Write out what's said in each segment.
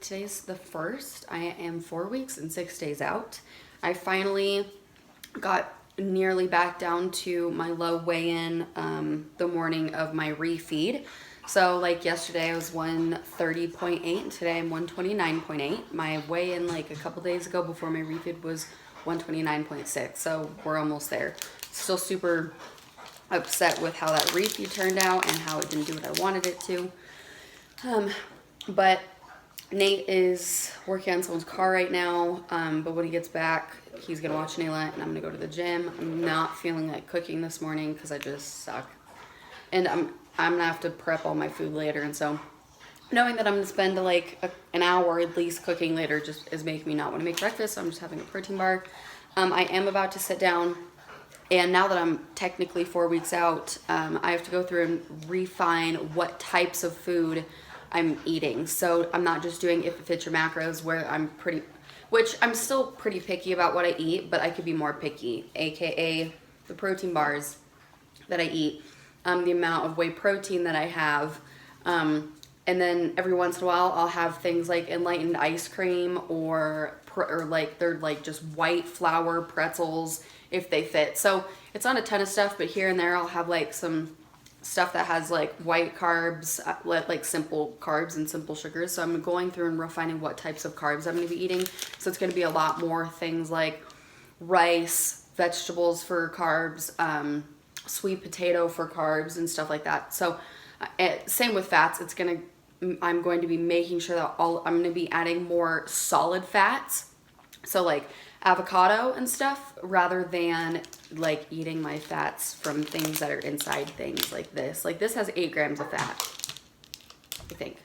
Today's the 1st. I am 4 weeks and 6 days out. I finally got nearly back down to my low weigh-in the morning of my refeed. So like yesterday I was 130.8 and today I'm 129.8. My weigh-in like a couple days ago before my refeed was 129.6. So we're almost there. Still super upset with how that refeed turned out and how it didn't do what I wanted it to. But Nate is working on someone's car right now, but when he gets back, he's going to watch Nayla, and I'm going to go to the gym. I'm not feeling like cooking this morning because I just suck. And I'm going to have to prep all my food later, and so knowing that I'm going to spend like an hour at least cooking later just is making me not want to make breakfast, so I'm just having a protein bar. I am about to sit down, and now that I'm technically 4 weeks out, I have to go through and refine what types of food I'm eating. So I'm not just doing if it fits your macros, where which I'm still pretty picky about what I eat, but I could be more picky, aka the protein bars that I eat, the amount of whey protein that I have, and then every once in a while I'll have things like Enlightened ice cream or like they're like just white flour pretzels if they fit. So it's not a ton of stuff, but here and there I'll have like some stuff that has like white carbs, like simple carbs and simple sugars. So I'm going through and refining what types of carbs I'm going to be eating. So it's going to be a lot more things like rice, vegetables for carbs, sweet potato for carbs and stuff like that. So same with fats. I'm going to be making sure that I'm going to be adding more solid fats. So like avocado and stuff, rather than like eating my fats from things that are inside things like this. Like this has 8 grams of fat, I think.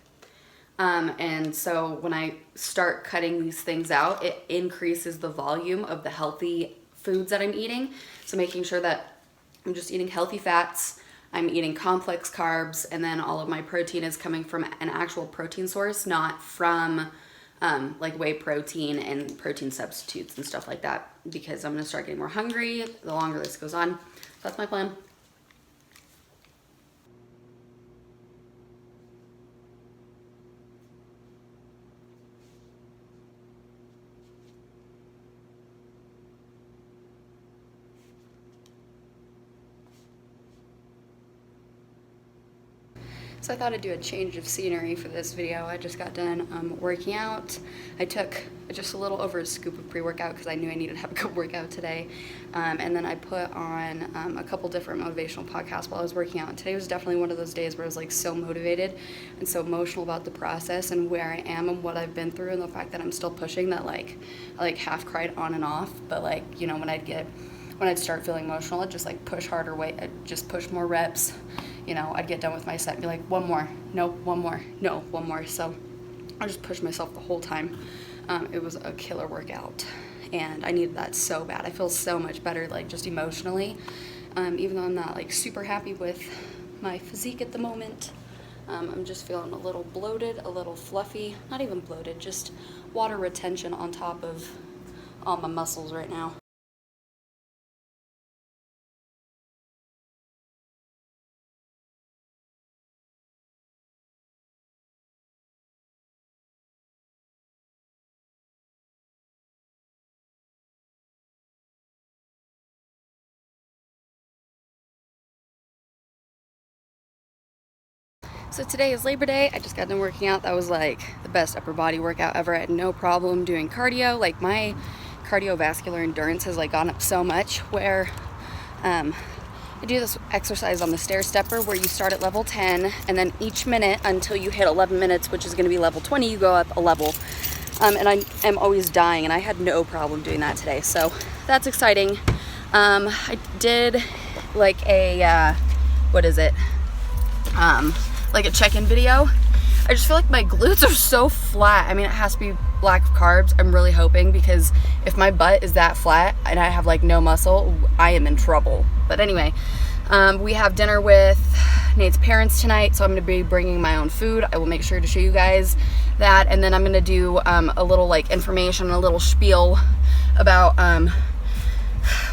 And so when I start cutting these things out, it increases the volume of the healthy foods that I'm eating. So making sure that I'm just eating healthy fats, I'm eating complex carbs, and then all of my protein is coming from an actual protein source, not from like whey protein and protein substitutes and stuff like that, because I'm going to start getting more hungry the longer this goes on. That's my plan. So I thought I'd do a change of scenery for this video. I just got done working out. I took just a little over a scoop of pre-workout because I knew I needed to have a good workout today. And then I put on a couple different motivational podcasts while I was working out. And today was definitely one of those days where I was like so motivated and so emotional about the process and where I am and what I've been through and the fact that I'm still pushing, that like I like half cried on and off. But like, you know, when I'd start feeling emotional, I'd just like push harder weight, I'd just push more reps. You know, I'd get done with my set and be like, one more, no, one more, no, one more. So I just pushed myself the whole time. It was a killer workout and I needed that so bad. I feel so much better, like just emotionally, even though I'm not like super happy with my physique at the moment. I'm just feeling a little bloated, a little fluffy, not even bloated, just water retention on top of all my muscles right now. So today is Labor Day. I just got done working out. That was like the best upper body workout ever. I had no problem doing cardio. Like my cardiovascular endurance has like gone up so much, where I do this exercise on the stair stepper where you start at level 10 and then each minute until you hit 11 minutes, which is going to be level 20, you go up a level. And I am always dying, and I had no problem doing that today. So that's exciting. I did like a, like a check-in video. I just feel like my glutes are so flat. I mean, it has to be lack of carbs. I'm really hoping, because if my butt is that flat and I have like no muscle, I am in trouble. But anyway, we have dinner with Nate's parents tonight, so I'm going to be bringing my own food. I will make sure to show you guys that, and then I'm going to do a little like information, a little spiel about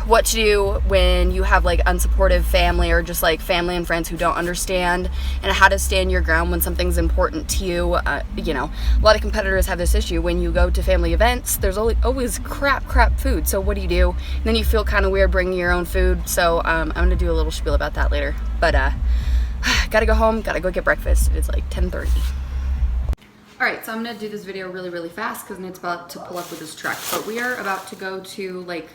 what to do when you have like unsupportive family or just like family and friends who don't understand, and how to stand your ground when something's important to you. You know, a lot of competitors have this issue when you go to family events. There's always crap food. So what do? And then you feel kind of weird bringing your own food. So I'm gonna do a little spiel about that later. But gotta go home. Gotta go get breakfast. It's like 10:30. Alright, so I'm going to do this video really fast because Nate's about to pull up with his truck. But we are about to go to like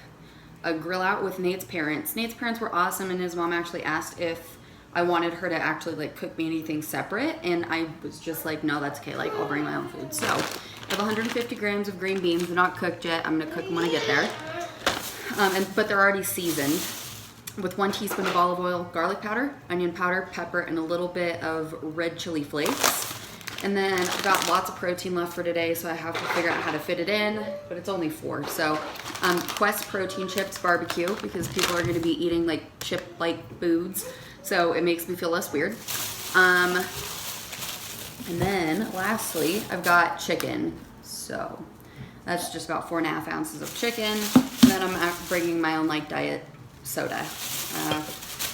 a grill out with Nate's parents. Nate's parents were awesome, and his mom actually asked if I wanted her to actually like cook me anything separate, and I was just like, no, that's okay, like I'll bring my own food. So I have 150 grams of green beans. They're not cooked yet. I'm going to cook them when I get there. But they're already seasoned with 1 teaspoon of olive oil, garlic powder, onion powder, pepper, and a little bit of red chili flakes. And then I've got lots of protein left for today, so I have to figure out how to fit it in, but it's only 4. So Quest protein chips barbecue, because people are going to be eating like chip-like foods, so it makes me feel less weird. And then lastly, I've got chicken. So that's just about 4.5 ounces of chicken. And then I'm bringing my own like diet soda.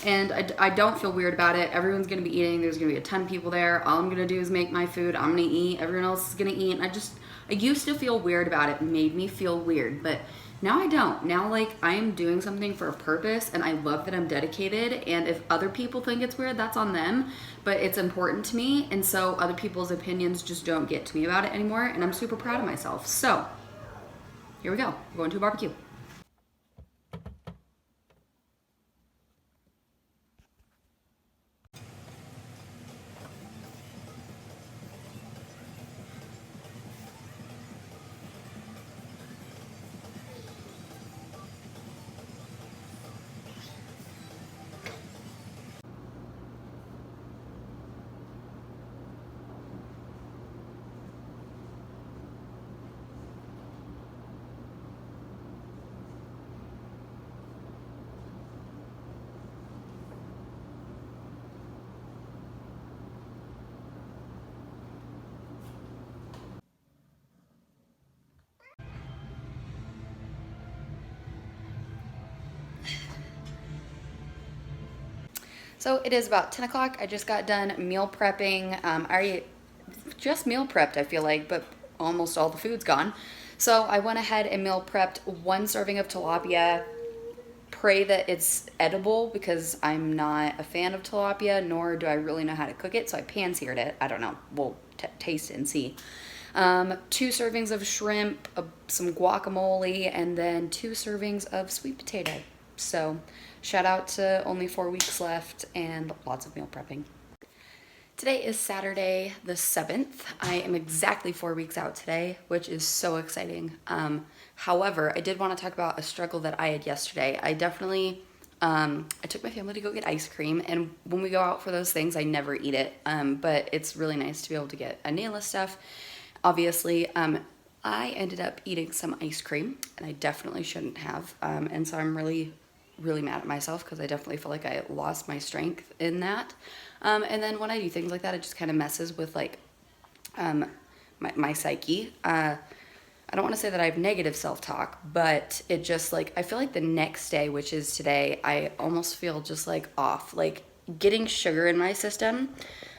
And I don't feel weird about it. Everyone's going to be eating. There's going to be a ton of people there. All I'm going to do is make my food. I'm going to eat. Everyone else is going to eat. I used to feel weird about it. It made me feel weird. But now I don't. Now, like, I am doing something for a purpose, and I love that I'm dedicated. And if other people think it's weird, that's on them. But it's important to me. And so other people's opinions just don't get to me about it anymore. And I'm super proud of myself. So here we go. We're going to a barbecue. So it is about 10 o'clock. I just got done meal prepping. I already just meal prepped, I feel like, but almost all the food's gone. So I went ahead and meal prepped 1 serving of tilapia. Pray that it's edible, because I'm not a fan of tilapia, nor do I really know how to cook it. So I pan-seared it. I don't know. We'll taste it and see. 2 servings of shrimp, some guacamole, and then 2 servings of sweet potato. So shout out to only 4 weeks left and lots of meal prepping. Today is Saturday the 7th. I am exactly 4 weeks out today, which is so exciting. However, I did want to talk about a struggle that I had yesterday. I definitely, I took my family to go get ice cream, and when we go out for those things, I never eat it. But it's really nice to be able to get a nail of stuff. Obviously, I ended up eating some ice cream, and I definitely shouldn't have. And so I'm really mad at myself, because I definitely feel like I lost my strength in that. And then when I do things like that, it just kind of messes with like my psyche. I don't want to say that I have negative self-talk, but it just like, I feel like the next day, which is today, I almost feel just like off. Like getting sugar in my system,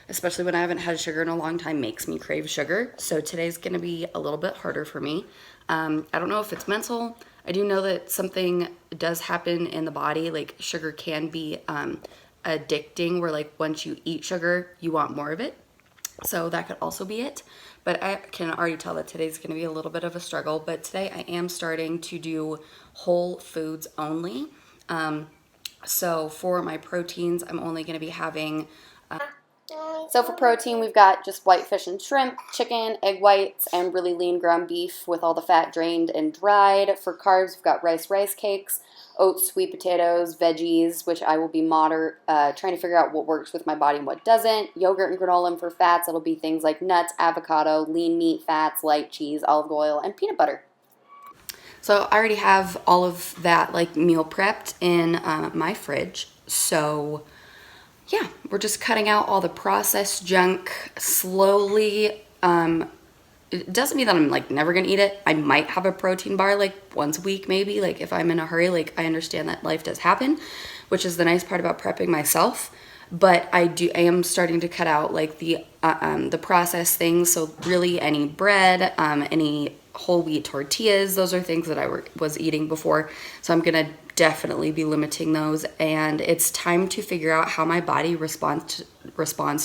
especially when I haven't had sugar in a long time, makes me crave sugar. So today's going to be a little bit harder for me. I don't know if it's mental. I do know that something does happen in the body, like sugar can be addicting, where like once you eat sugar, you want more of it. So that could also be it. But I can already tell that today's going to be a little bit of a struggle. But today I am starting to do whole foods only. So for my proteins, I'm only going to be having... So for protein, we've got just white fish and shrimp, chicken, egg whites, and really lean ground beef with all the fat drained and dried. For carbs, we've got rice cakes, oats, sweet potatoes, veggies, which I will be trying to figure out what works with my body and what doesn't. Yogurt and granola. And for fats, it'll be things like nuts, avocado, lean meat fats, light cheese, olive oil, and peanut butter. So I already have all of that like meal prepped in my fridge. So yeah, we're just cutting out all the processed junk slowly. it doesn't mean that I'm like never gonna eat it. I might have a protein bar like once a week, maybe, like if I'm in a hurry. Like, I understand that life does happen, which is the nice part about prepping myself. But I am starting to cut out like the processed things. So really, any bread, any whole wheat tortillas, those are things that I was eating before. So I'm gonna definitely be limiting those. And it's time to figure out how my body responds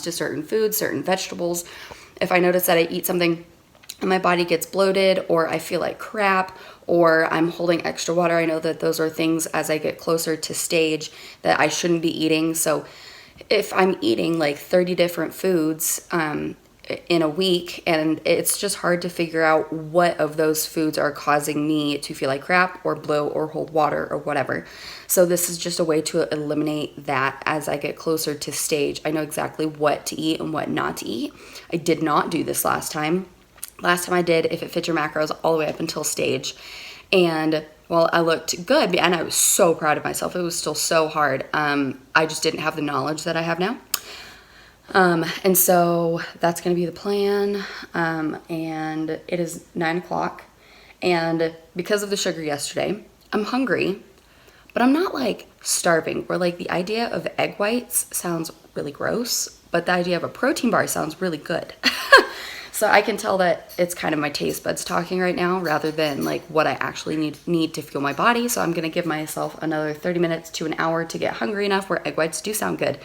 to certain foods, certain vegetables. If I notice that I eat something and my body gets bloated, or I feel like crap, or I'm holding extra water, I know that those are things as I get closer to stage that I shouldn't be eating. So if I'm eating like 30 different foods in a week, and it's just hard to figure out what of those foods are causing me to feel like crap or bloat or hold water or whatever. So this is just a way to eliminate that as I get closer to stage. I know exactly what to eat and what not to eat. I did not do this last time. Last time I did If It Fits Your Macros all the way up until stage. And well, I looked good and I was so proud of myself. It was still so hard. I just didn't have the knowledge that I have now. And so that's going to be the plan. And it is 9 o'clock. And because of the sugar yesterday, I'm hungry, but I'm not like starving. Where like the idea of egg whites sounds really gross, but the idea of a protein bar sounds really good. So I can tell that it's kind of my taste buds talking right now rather than like what I actually need to fuel my body. So I'm going to give myself another 30 minutes to an hour to get hungry enough where egg whites do sound good.